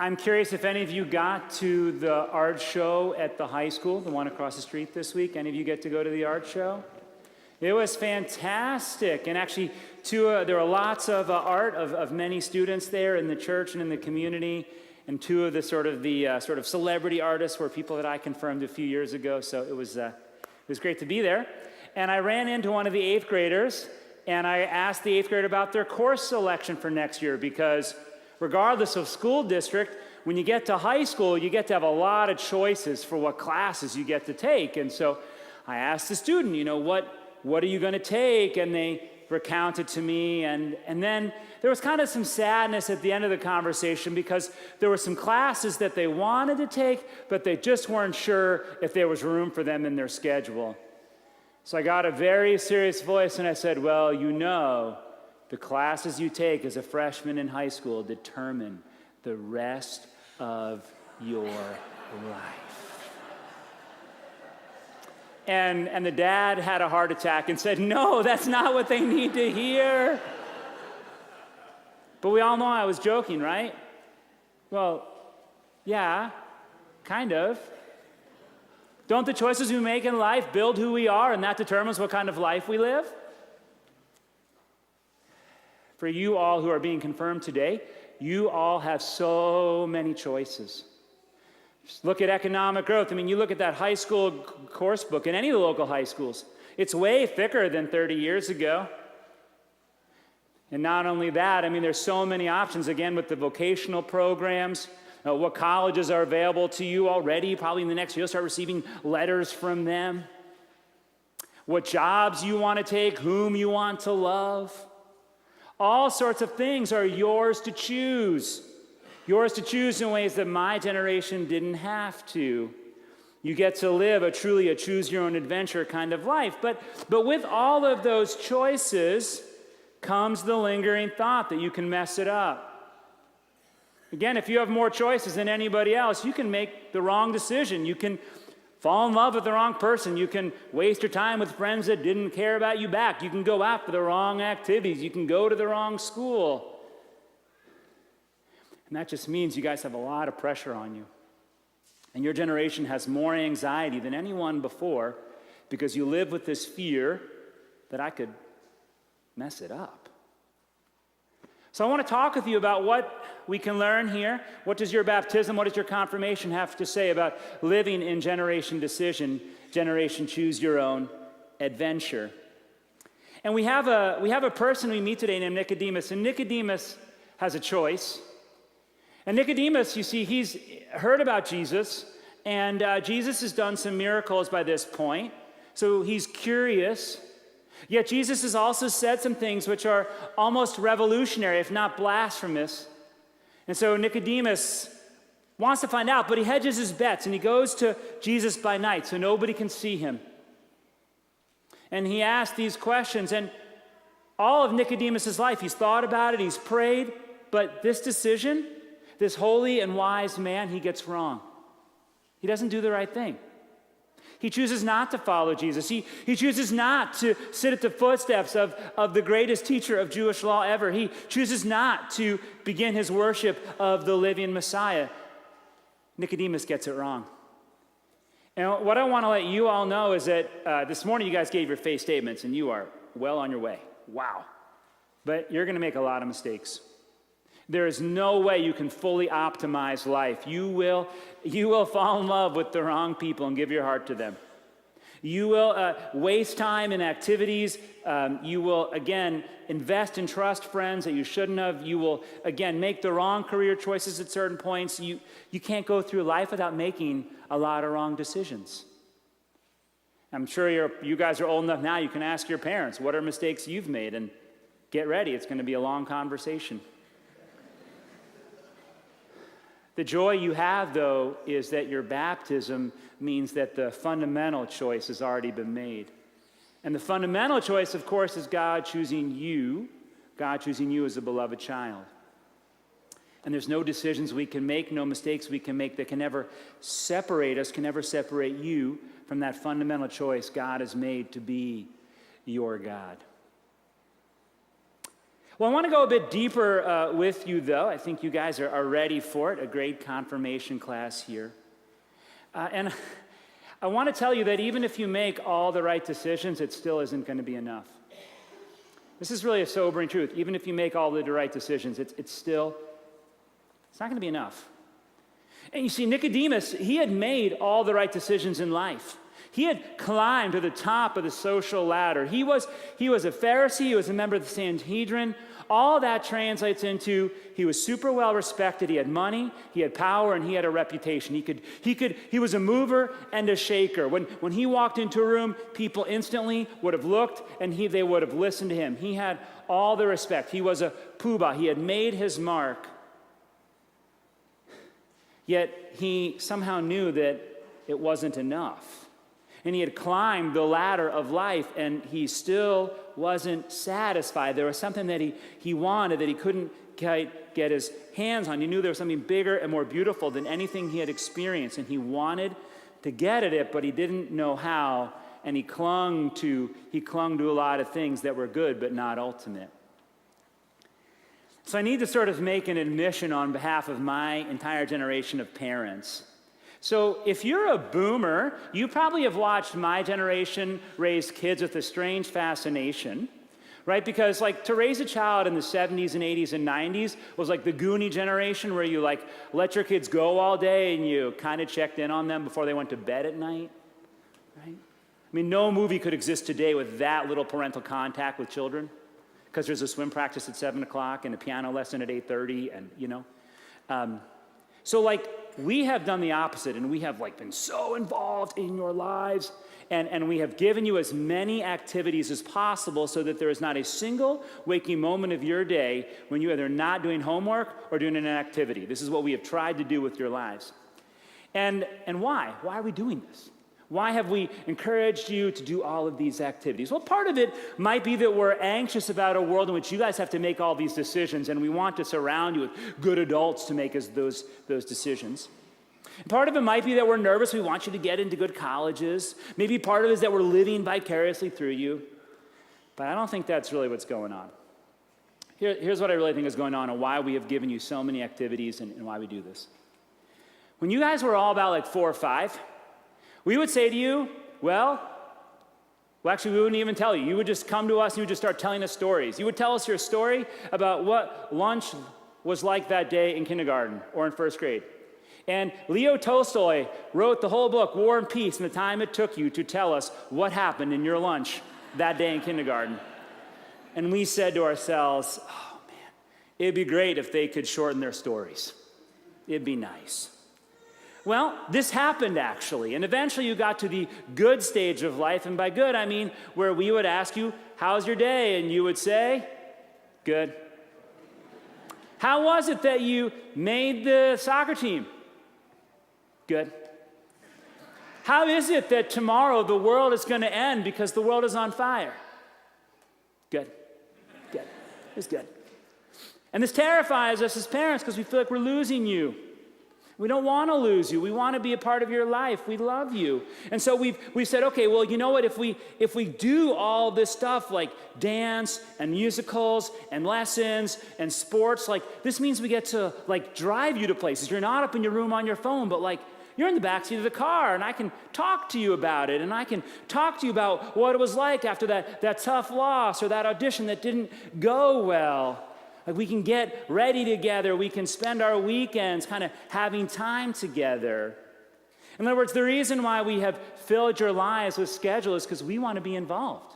I'm curious if any of you got to the art show at the high school, the one across the street this week. Any of you get to go to the art show? It was fantastic. And actually, there were lots of art of many students there in the church and in the community. And two of the sort of celebrity artists were people that I confirmed a few years ago. So it was great to be there. And I ran into one of the 8th graders, and I asked the 8th grader about their course selection for next year, because regardless of school district, when you get to high school, you get to have a lot of choices for what classes you get to take. And so I asked the student, what are you going to take? And they recounted to me. And then there was kind of some sadness at the end of the conversation, because there were some classes that they wanted to take, but they just weren't sure if there was room for them in their schedule. So I got a very serious voice and I said, well, the classes you take as a freshman in high school determine the rest of your life. And the dad had a heart attack and said, no, that's not what they need to hear. But we all know I was joking, right? Well, yeah, kind of. Don't the choices we make in life build who we are, and that determines what kind of life we live? For you all who are being confirmed today, you all have so many choices. Just look at economic growth. You look at that high school course book in any of the local high schools. It's way thicker than 30 years ago. And not only that, there's so many options, again, with the vocational programs. What colleges are available to you already. Probably in the next year, you'll start receiving letters from them. What jobs you want to take, whom you want to love. All sorts of things are yours to choose. Yours to choose in ways that my generation didn't have to. You get to live a truly choose-your-own-adventure kind of life. But with all of those choices comes the lingering thought that you can mess it up. Again, if you have more choices than anybody else, you can make the wrong decision. You can fall in love with the wrong person. You can waste your time with friends that didn't care about you back. You can go out for the wrong activities. You can go to the wrong school. And that just means you guys have a lot of pressure on you. And your generation has more anxiety than anyone before, because you live with this fear that I could mess it up. So I want to talk with you about what we can learn here. What does your baptism, what does your confirmation have to say about living in generation decision, generation choose your own adventure? And we have a person we meet today named Nicodemus, and Nicodemus has a choice. And Nicodemus, you see, he's heard about Jesus, and Jesus has done some miracles by this point, so he's curious. Yet Jesus has also said some things which are almost revolutionary, if not blasphemous. And so Nicodemus wants to find out, but he hedges his bets, and he goes to Jesus by night so nobody can see him. And he asks these questions, and all of Nicodemus' life, he's thought about it, he's prayed, but this decision, this holy and wise man, he gets wrong. He doesn't do the right thing. He chooses not to follow Jesus. He chooses not to sit at the footsteps of the greatest teacher of Jewish law ever. He chooses not to begin his worship of the living Messiah. Nicodemus gets it wrong. And what I want to let you all know is that this morning you guys gave your faith statements, and you are well on your way. Wow. But you're going to make a lot of mistakes. There is no way you can fully optimize life. You will fall in love with the wrong people and give your heart to them. You will waste time in activities. You will, again, invest and trust friends that you shouldn't have. You will, again, make the wrong career choices at certain points. You can't go through life without making a lot of wrong decisions. I'm sure you guys are old enough now, you can ask your parents, what are mistakes you've made? And get ready, it's going to be a long conversation. The joy you have, though, is that your baptism means that the fundamental choice has already been made. And the fundamental choice, of course, is God choosing you as a beloved child. And there's no decisions we can make, no mistakes we can make that can ever separate us, can ever separate you from that fundamental choice God has made to be your God. Well, I want to go a bit deeper with you, though. I think you guys are ready for it, a great confirmation class here. And I want to tell you that even if you make all the right decisions, it still isn't going to be enough. This is really a sobering truth. Even if you make all the right decisions, it's not going to be enough. And you see, Nicodemus, he had made all the right decisions in life. He had climbed to the top of the social ladder. He was a Pharisee. He was a member of the Sanhedrin. All that translates into he was super well respected. He had money, he had power, and he had a reputation. He was a mover and a shaker. When he walked into a room, people instantly would have looked and they would have listened to him. He had all the respect. He was a poobah. He had made his mark. Yet he somehow knew that it wasn't enough. And he had climbed the ladder of life, and he still wasn't satisfied. There was something that he wanted that he couldn't get his hands on. He knew there was something bigger and more beautiful than anything he had experienced, and he wanted to get at it, but he didn't know how, and he clung to a lot of things that were good but not ultimate. So I need to sort of make an admission on behalf of my entire generation of parents. So if you're a boomer, you probably have watched my generation raise kids with a strange fascination, right? Because like to raise a child in the 70s and 80s and 90s was like the Goonie generation where you like let your kids go all day and you kind of checked in on them before they went to bed at night, right? I mean, no movie could exist today with that little parental contact with children because there's a swim practice at 7 o'clock and a piano lesson at 8:30 and, so like we have done the opposite, and we have like been so involved in your lives, and we have given you as many activities as possible so that there is not a single waking moment of your day when you're either not doing homework or doing an activity. This is what we have tried to do with your lives. And why? Why are we doing this? Why have we encouraged you to do all of these activities? Well, part of it might be that we're anxious about a world in which you guys have to make all these decisions, and we want to surround you with good adults to make us those decisions. Part of it might be that we're nervous. We want you to get into good colleges. Maybe part of it is that we're living vicariously through you. But I don't think that's really what's going on. Here's what I really think is going on and why we have given you so many activities and why we do this. When you guys were all about like 4 or 5, we would say to you, well, actually, we wouldn't even tell you. You would just come to us and you would just start telling us stories. You would tell us your story about what lunch was like that day in kindergarten or in first grade. And Leo Tolstoy wrote the whole book, War and Peace, and the time it took you to tell us what happened in your lunch that day in kindergarten. And we said to ourselves, oh man, it'd be great if they could shorten their stories. It'd be nice. Well, this happened actually, and eventually you got to the good stage of life, and by good I mean where we would ask you, how's your day? And you would say, good. How was it that you made the soccer team? Good. How is it that tomorrow the world is going to end because the world is on fire? Good. Good. It's good. And this terrifies us as parents because we feel like we're losing you. We don't want to lose you. We want to be a part of your life. We love you. And so we've said, okay, well, you know what? If we do all this stuff like dance and musicals and lessons and sports, like this means we get to like drive you to places. You're not up in your room on your phone, but like you're in the backseat of the car, and I can talk to you about it, and I can talk to you about what it was like after that tough loss or that audition that didn't go well. Like we can get ready together. We can spend our weekends kind of having time together. In other words, the reason why we have filled your lives with schedule is because we want to be involved.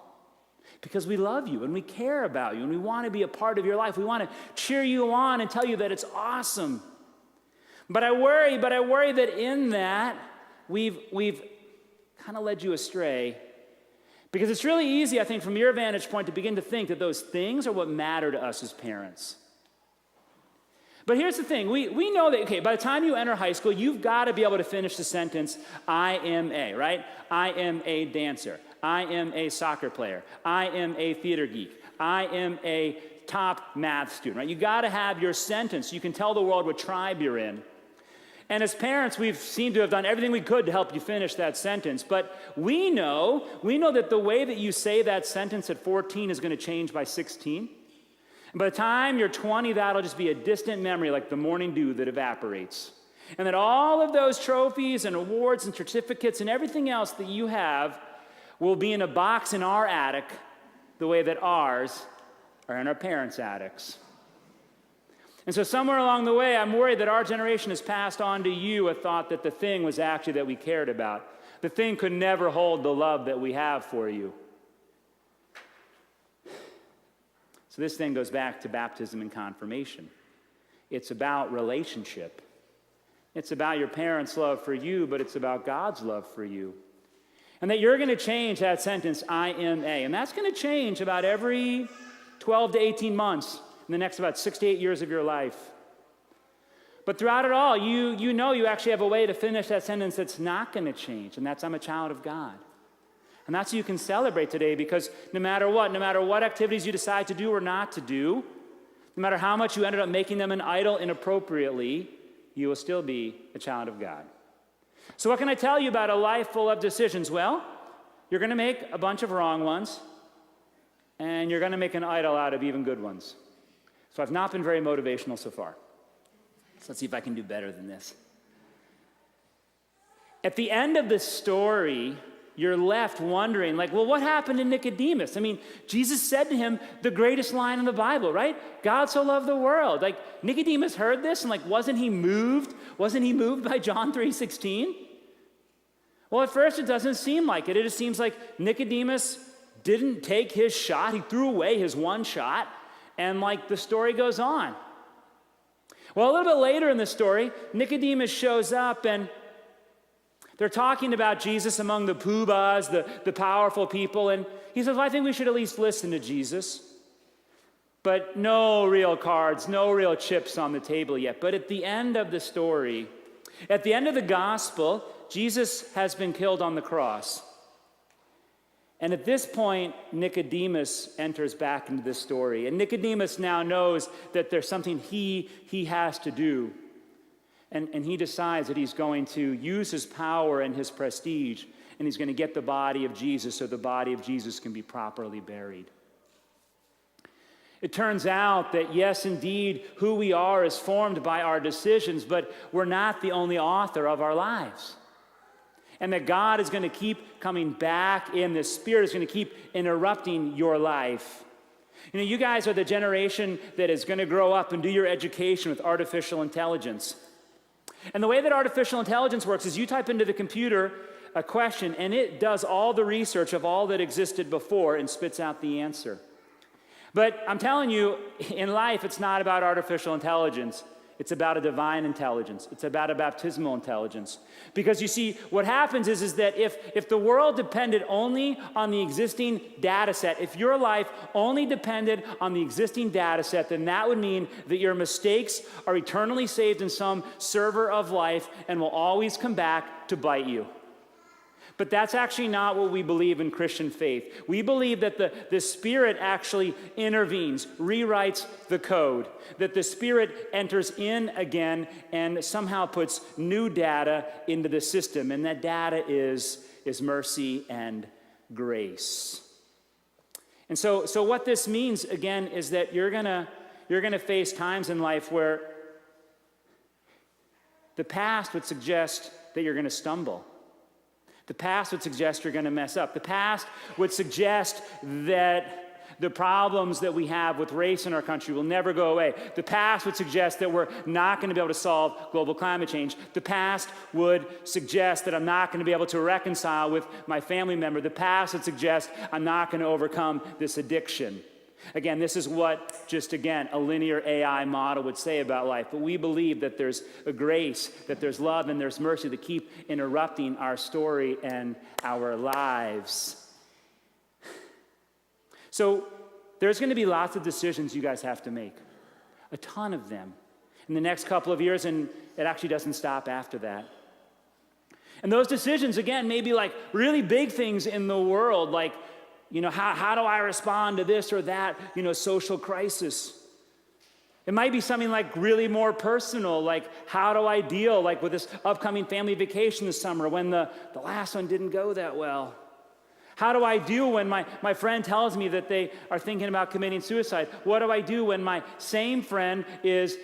Because we love you and we care about you and we want to be a part of your life. We want to cheer you on and tell you that it's awesome. But I worry that in that we've kind of led you astray. Because it's really easy, I think, from your vantage point to begin to think that those things are what matter to us as parents. But here's the thing. We know that, okay, by the time you enter high school, you've got to be able to finish the sentence, I am a, right? I am a dancer. I am a soccer player. I am a theater geek. I am a top math student, right? You got to have your sentence. You can tell the world what tribe you're in. And as parents, we've seemed to have done everything we could to help you finish that sentence. But we know that the way that you say that sentence at 14 is going to change by 16. By the time you're 20, that'll just be a distant memory like the morning dew that evaporates. And that all of those trophies and awards and certificates and everything else that you have will be in a box in our attic the way that ours are in our parents' attics. And so somewhere along the way, I'm worried that our generation has passed on to you a thought that the thing was actually that we cared about. The thing could never hold the love that we have for you. So this thing goes back to baptism and confirmation. It's about relationship. It's about your parents' love for you, but it's about God's love for you. And that you're going to change that sentence, I am a. And that's going to change about every 12 to 18 months in the next about 6 to 8 years of your life. But throughout it all, you know you actually have a way to finish that sentence that's not going to change, and that's I'm a child of God. And that's what you can celebrate today, because no matter what activities you decide to do or not to do, no matter how much you ended up making them an idol inappropriately, you will still be a child of God. So what can I tell you about a life full of decisions? Well, you're going to make a bunch of wrong ones, and you're going to make an idol out of even good ones. So I've not been very motivational so far. So let's see if I can do better than this. At the end of the story, you're left wondering, like, well, what happened to Nicodemus? I mean, Jesus said to him the greatest line in the Bible, right? God so loved the world. Like, Nicodemus heard this, and like, wasn't he moved? Wasn't he moved by John 3:16? Well, at first it doesn't seem like it. It just seems like Nicodemus didn't take his shot. He threw away his one shot, and like the story goes on. Well, a little bit later in the story, Nicodemus shows up, and they're talking about Jesus among the poobahs, the powerful people, and he says, well, I think we should at least listen to Jesus. But no real cards, no real chips on the table yet. But at the end of the story, at the end of the gospel, Jesus has been killed on the cross. And at this point, Nicodemus enters back into this story. And Nicodemus now knows that there's something he has to do. And he decides that he's going to use his power and his prestige, and he's going to get the body of Jesus so the body of Jesus can be properly buried. It turns out that, yes, indeed, who we are is formed by our decisions, but we're not the only author of our lives. And that God is going to keep coming back in. The Spirit is going to keep interrupting your life. You know, you guys are the generation that is going to grow up and do your education with artificial intelligence. And the way that artificial intelligence works is you type into the computer a question, and it does all the research of all that existed before and spits out the answer. But I'm telling you, in life, it's not about artificial intelligence. It's about a divine intelligence. It's about a baptismal intelligence. Because you see, what happens is that if the world depended only on the existing data set, if your life only depended on the existing data set, then that would mean that your mistakes are eternally saved in some server of life and will always come back to bite you. But that's actually not what we believe in Christian faith. We believe that the Spirit actually intervenes, rewrites the code, that the Spirit enters in again and somehow puts new data into the system, and that data is mercy and grace. And so what this means, again, is that you're gonna face times in life where the past would suggest that you're gonna stumble. The past would suggest you're going to mess up. The past would suggest that the problems that we have with race in our country will never go away. The past would suggest that we're not going to be able to solve global climate change. The past would suggest that I'm not going to be able to reconcile with my family member. The past would suggest I'm not going to overcome this addiction. Again, this is what a linear AI model would say about life. But we believe that there's a grace, that there's love, and there's mercy that keep interrupting our story and our lives. So there's going to be lots of decisions you guys have to make, a ton of them, in the next couple of years, and it actually doesn't stop after that. And those decisions, again, may be like really big things in the world, like, you know, how do I respond to this or that, social crisis? It might be something like really more personal, like how do I deal with this upcoming family vacation this summer when the last one didn't go that well? How do I do when my friend tells me that they are thinking about committing suicide? What do I do when my same friend is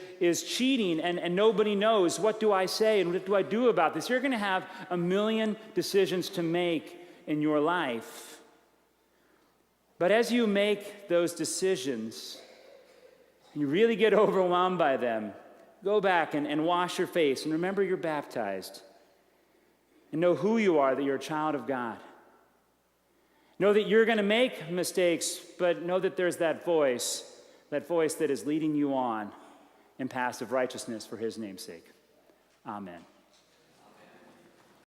cheating and nobody knows? What do I say and what do I do about this? You're going to have a million decisions to make in your life. But as you make those decisions, you really get overwhelmed by them, go back and wash your face and remember you're baptized. And know who you are, that you're a child of God. Know that you're going to make mistakes, but know that there's that voice that is leading you on in paths of righteousness for his name's sake. Amen.